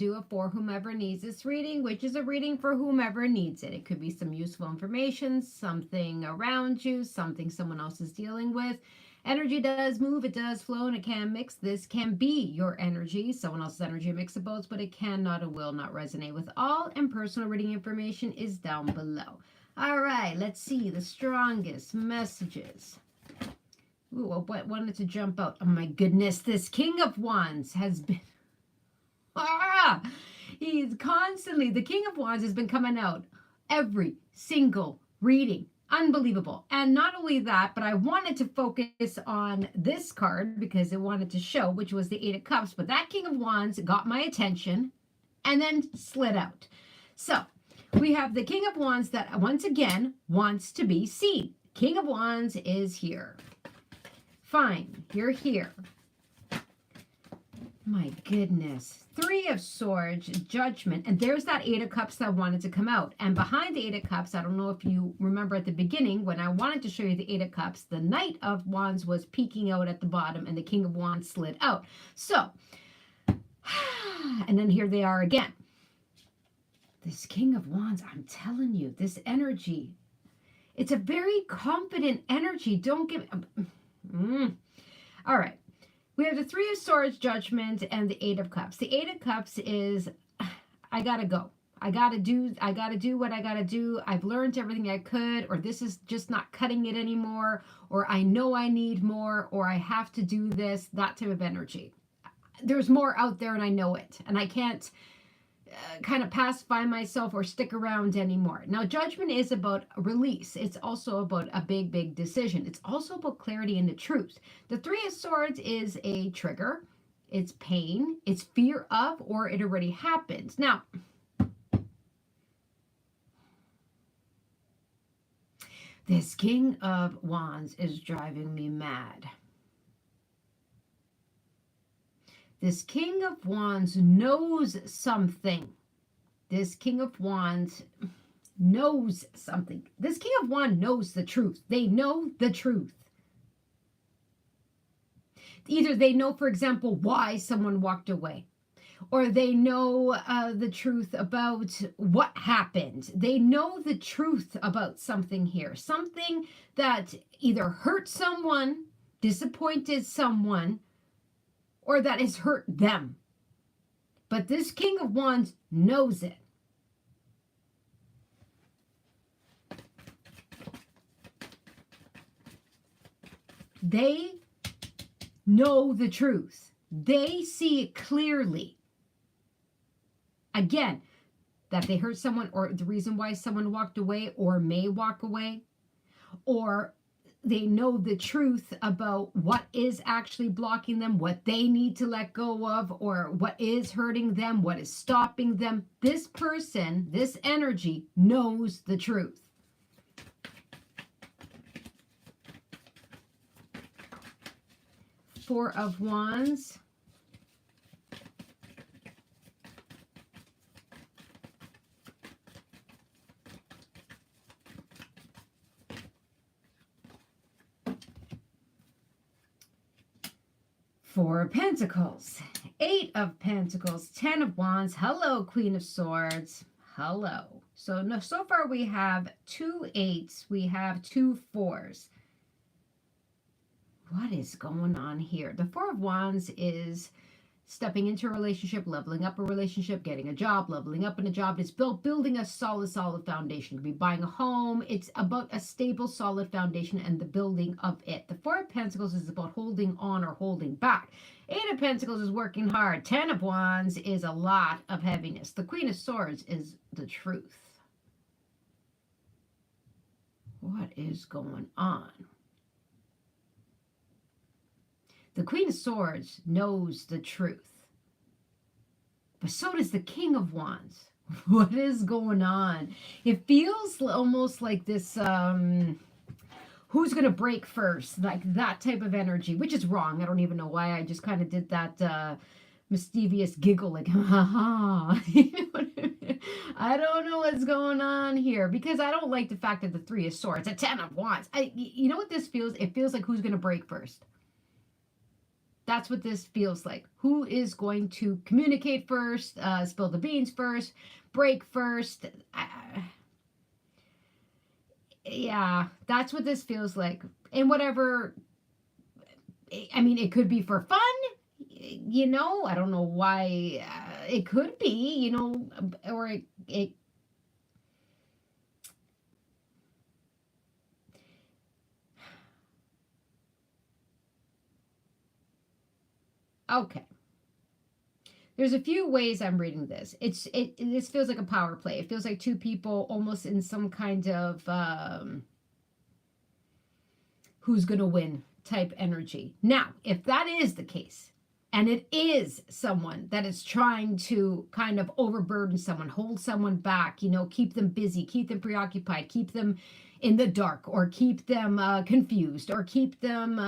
do it for whomever needs this reading, which is a reading for whomever needs it. It could be some useful information, something around you, something someone else is dealing with. Energy does move, it does flow, and it can mix. This can be your energy, someone else's energy, mix of both, but it cannot or will not resonate with all, and personal reading information is down below. All right, let's see the strongest messages. Ooh, I wanted to jump out. Oh my goodness, this King of Wands has been... He's constantly... The King of Wands has been coming out every single reading. Unbelievable. And not only that, but I wanted to focus on this card because it wanted to show, which was the Eight of Cups. But that King of Wands got my attention and then slid out. So we have the King of Wands that once again wants to be seen. King of Wands is here. Fine, you're here. My goodness. Three of Swords, Judgment, and there's that Eight of Cups that wanted to come out. And behind the Eight of Cups, I don't know if you remember at the beginning when I wanted to show you the Eight of Cups, the Knight of Wands was peeking out at the bottom and the King of Wands slid out. So, and then here they are again. This King of Wands, I'm telling you, this energy, it's a very confident energy. Don't get... All right. We have the Three of Swords, Judgment, and the Eight of Cups. The Eight of Cups is, I gotta go. I gotta do what I gotta do. I've learned everything I could, or this is just not cutting it anymore, or I know I need more, or I have to do this, that type of energy. There's more out there and I know it, and I can't kind of pacify myself or stick around anymore. Now, Judgment is about a release. It's also about a big, big decision. It's also about clarity and the truth. The Three of Swords is a trigger. It's pain. It's fear of, or it already happened. Now, this King of Wands is driving me mad. This King of Wands knows something. This King of Wands knows something. This King of Wands knows the truth. They know the truth. Either they know, for example, why someone walked away, or they know the truth about what happened. They know the truth about something here. Something that either hurt someone, disappointed someone, or that has hurt them. But this King of Wands knows it. They know the truth. They see it clearly. Again, that they hurt someone, or the reason why someone walked away or may walk away, or they know the truth about what is actually blocking them, what they need to let go of, or what is hurting them, what is stopping them. This person, this energy, knows the truth. Four of Wands. Four of Pentacles, Eight of Pentacles, Ten of Wands. Hello, Queen of Swords. Hello. So far we have 2 8s. We have 2 4s. What is going on here? The Four of Wands is stepping into a relationship, leveling up a relationship, getting a job, leveling up in a job. It's building a solid foundation. You could be buying a home. It's about a stable, solid foundation and the building of it. The Four of Pentacles is about holding on or holding back. Eight of Pentacles is working hard. Ten of Wands is a lot of heaviness. The Queen of Swords is the truth. What is going on? The Queen of Swords knows the truth. But so does the King of Wands. What is going on? It feels almost like this, who's going to break first? Like that type of energy, which is wrong. I don't even know why. I just kind of did that mischievous giggle like, ha ha. I don't know what's going on here because I don't like the fact that the Three of Swords, a Ten of Wands. You know what this feels? It feels like who's going to break first. That's what this feels like. Who is going to communicate first, spill the beans first, break first? Yeah, that's what this feels like. And whatever, I mean, it could be for fun, I don't know why it could be, or it okay. There's a few ways I'm reading this. This feels like a power play. It feels like two people almost in some kind of who's going to win type energy. Now, if that is the case, and it is someone that is trying to kind of overburden someone, hold someone back, keep them busy, keep them preoccupied, keep them in the dark, or keep them confused, or keep them,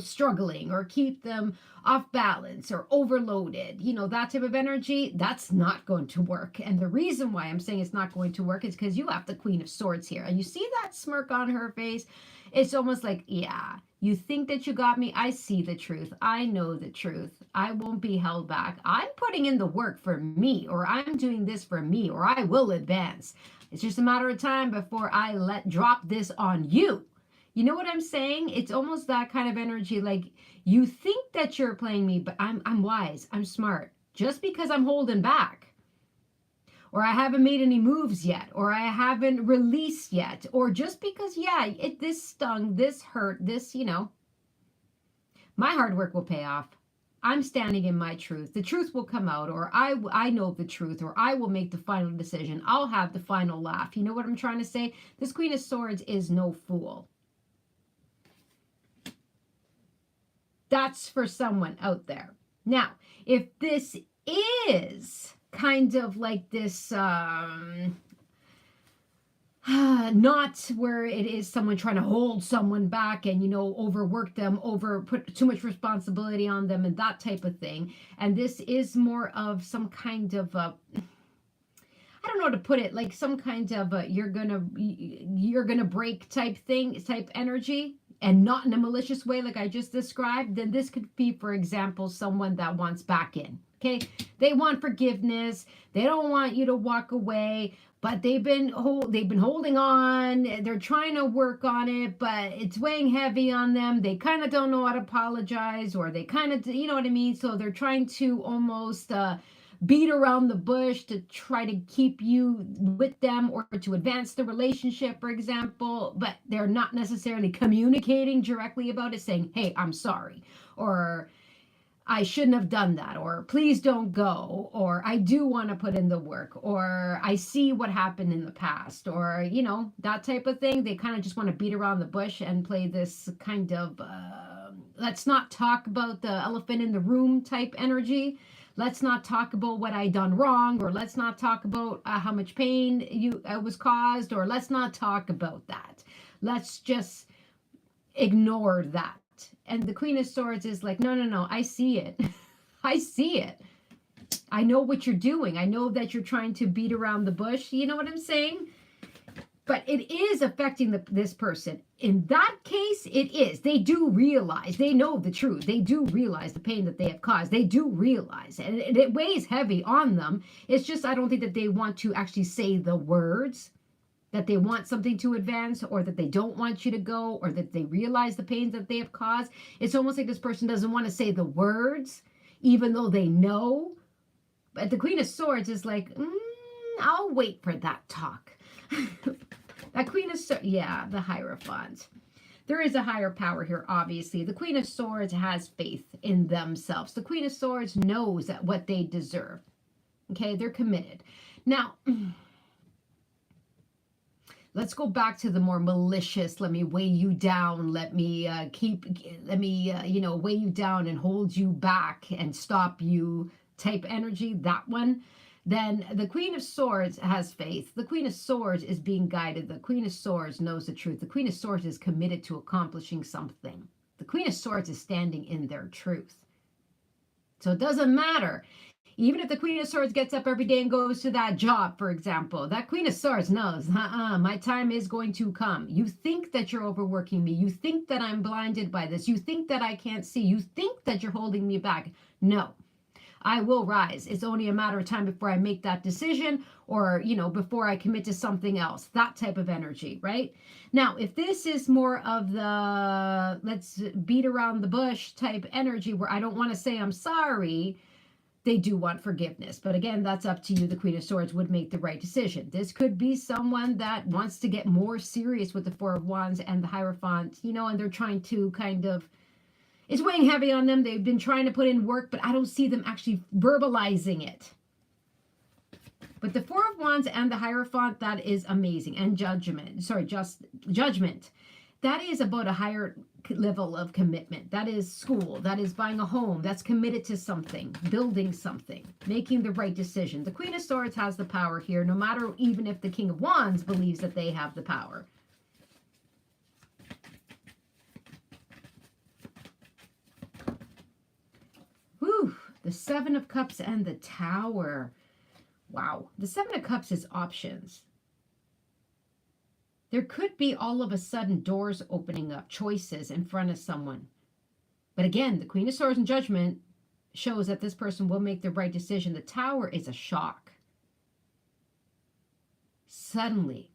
struggling, or keep them off balance or overloaded, that type of energy, that's not going to work. And the reason why I'm saying it's not going to work is because you have the Queen of Swords here. And you see that smirk on her face? It's almost like, yeah, you think that you got me. I see the truth. I know the truth. I won't be held back. I'm putting in the work for me, or I'm doing this for me, or I will advance. It's just a matter of time before I drop this on you. You know what I'm saying? It's almost that kind of energy. Like, you think that you're playing me, but I'm wise. I'm smart. Just because I'm holding back, or I haven't made any moves yet, or I haven't released yet, or just because, yeah, this stung, this hurt, this, my hard work will pay off. I'm standing in my truth. The truth will come out, or I know the truth, or I will make the final decision. I'll have the final laugh. You know what I'm trying to say? This Queen of Swords is no fool. That's for someone out there. Now, if this is kind of like this not where it is someone trying to hold someone back and overwork them, put too much responsibility on them and that type of thing, and this is more of some kind of I don't know how to put it, like some kind of you're gonna break type energy, and not in a malicious way like I just described, then this could be, for example, someone that wants back in. Okay, they want forgiveness. They don't want you to walk away, but they've been holding on. They're trying to work on it, but it's weighing heavy on them. They kind of don't know how to apologize, or they kind of, you know what I mean? So they're trying to almost beat around the bush to try to keep you with them, or to advance the relationship, for example, but they're not necessarily communicating directly about it, saying, hey, I'm sorry, or I shouldn't have done that, or please don't go, or I do want to put in the work, or I see what happened in the past, or, that type of thing. They kind of just want to beat around the bush and play this kind of, let's not talk about the elephant in the room type energy. Let's not talk about what I done wrong, or let's not talk about how much pain you was caused, or let's not talk about that. Let's just ignore that. And the Queen of Swords is like, no, I see it. I see it. I know what you're doing. I know that you're trying to beat around the bush. You know what I'm saying? But it is affecting this person. In that case, it is. They do realize. They know the truth. They do realize the pain that they have caused. They do realize. And it weighs heavy on them. It's just, I don't think that they want to actually say the words, that they want something to advance, or that they don't want you to go, or that they realize the pains that they have caused. It's almost like this person doesn't want to say the words, even though they know. But the Queen of Swords is like, I'll wait for that talk. That Queen of Swords, yeah, the Hierophant. There is a higher power here, obviously. The Queen of Swords has faith in themselves. The Queen of Swords knows that what they deserve. Okay, they're committed. Now, let's go back to the more malicious, let me weigh you down, let me weigh you down and hold you back and stop you type energy, that one. Then the Queen of Swords has faith. The Queen of Swords is being guided. The Queen of Swords knows the truth. The Queen of Swords is committed to accomplishing something. The Queen of Swords is standing in their truth. So it doesn't matter. Even if the Queen of Swords gets up every day and goes to that job, for example, that Queen of Swords knows, my time is going to come. You think that you're overworking me. You think that I'm blinded by this. You think that I can't see. You think that you're holding me back. No, I will rise. It's only a matter of time before I make that decision, or, before I commit to something else. That type of energy, right? Now, if this is more of the let's beat around the bush type energy where I don't want to say I'm sorry, they do want forgiveness. But again, that's up to you. The Queen of Swords would make the right decision. This could be someone that wants to get more serious with the Four of Wands and the Hierophant, and they're trying to kind of, it's weighing heavy on them. They've been trying to put in work, but I don't see them actually verbalizing it. But the Four of Wands and the Hierophant, that is amazing. And judgment. That is about a higher level of commitment. That is school. That is buying a home. That's committed to something, building something, making the right decision. The Queen of Swords has the power here, no matter even if the King of Wands believes that they have the power. Whew, the Seven of Cups and the Tower. Wow, the Seven of Cups is options. There could be all of a sudden doors opening up, choices in front of someone. But again, the Queen of Swords and Judgment shows that this person will make the right decision. The Tower is a shock. Suddenly.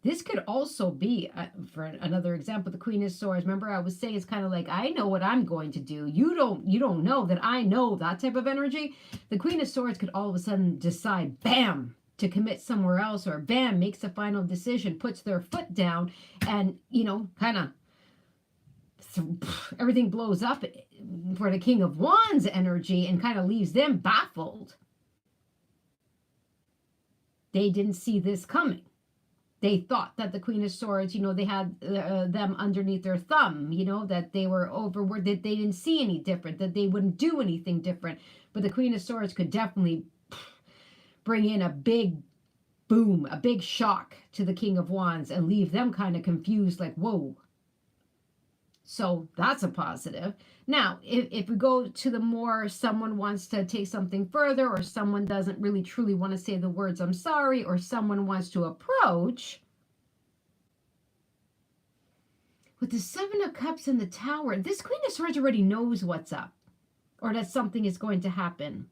This could also be, for another example, the Queen of Swords. Remember, I was saying it's kind of like, I know what I'm going to do. You don't know that I know, that type of energy. The Queen of Swords could all of a sudden decide, bam, to commit somewhere else, or bam, makes a final decision, puts their foot down, and, kind of everything blows up for the King of Wands energy and kind of leaves them baffled. They didn't see this coming. They thought that the Queen of Swords, they had them underneath their thumb, that they were overworked, that they didn't see any different, that they wouldn't do anything different. But the Queen of Swords could definitely bring in a big boom, a big shock to the King of Wands and leave them kind of confused, like, whoa. So that's a positive. Now, if we go to the more someone wants to take something further, or someone doesn't really truly want to say the words I'm sorry, or someone wants to approach, with the Seven of Cups and the Tower, this Queen of Swords already knows what's up, or that something is going to happen.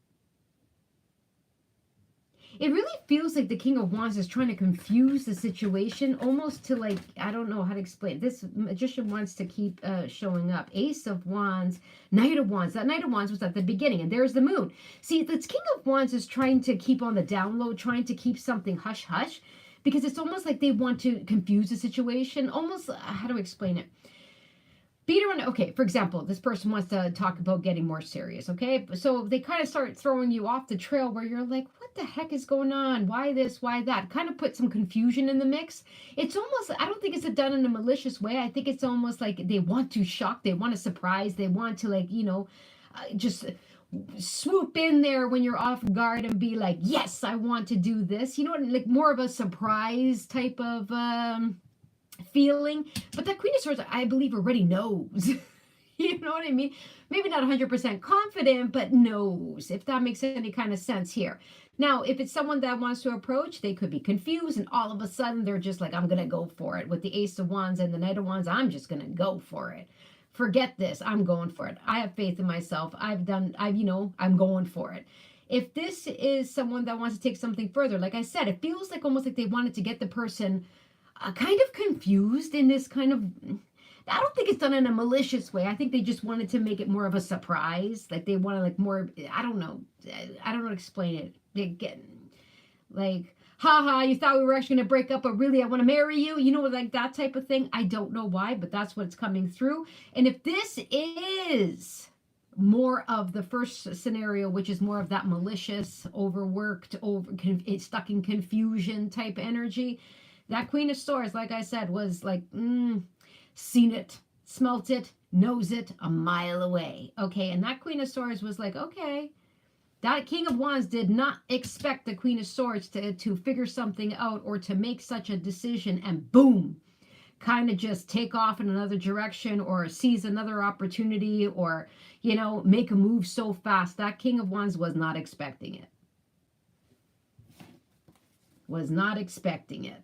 It really feels like the King of Wands is trying to confuse the situation, almost to, like, I don't know how to explain. This Magician wants to keep showing up. Ace of Wands, Knight of Wands. That Knight of Wands was at the beginning, and there's the Moon. See, the King of Wands is trying to keep on the down low, trying to keep something hush-hush, because it's almost like they want to confuse the situation. Almost, how do I explain it? Beat around, okay, for example, this person wants to talk about getting more serious, okay? So they kind of start throwing you off the trail where you're like, what the heck is going on? Why this? Why that? Kind of put some confusion in the mix. It's almost, I don't think it's done in a malicious way. I think it's almost like they want to shock, they want to surprise, they want to, like, just swoop in there when you're off guard and be like, yes, I want to do this. Like more of a surprise type of feeling. But that Queen of Swords, I believe, already knows. You know what I mean? Maybe not 100% confident, but knows, if that makes any kind of sense here. Now, if it's someone that wants to approach, they could be confused, and all of a sudden they're just like, I'm going to go for it. With the Ace of Wands and the Knight of Wands, I'm just going to go for it. Forget this. I'm going for it. I have faith in myself. I'm going for it. If this is someone that wants to take something further, like I said, it feels like almost like they wanted to get the person kind of confused in this kind of, I don't think it's done in a malicious way. I think they just wanted to make it more of a surprise. Like they want to, like, more, I don't know how to explain it. They get like, haha, you thought we were actually going to break up, but really I want to marry you. Like that type of thing. I don't know why, but that's what's coming through. And if this is more of the first scenario, which is more of that malicious, overworked, stuck in confusion type energy, that Queen of Swords, like I said, was like, seen it, smelt it, knows it a mile away. Okay, and that Queen of Swords was like, okay. That King of Wands did not expect the Queen of Swords to figure something out or to make such a decision, and boom, kind of just take off in another direction or seize another opportunity or, make a move so fast. That King of Wands was not expecting it. Was not expecting it.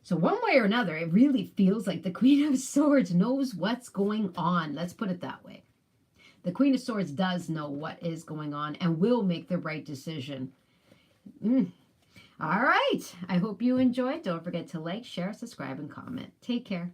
So one way or another, it really feels like the Queen of Swords knows what's going on. Let's put it that way. The Queen of Swords does know what is going on and will make the right decision. All right. I hope you enjoyed. Don't forget to like, share, subscribe, and comment. Take care.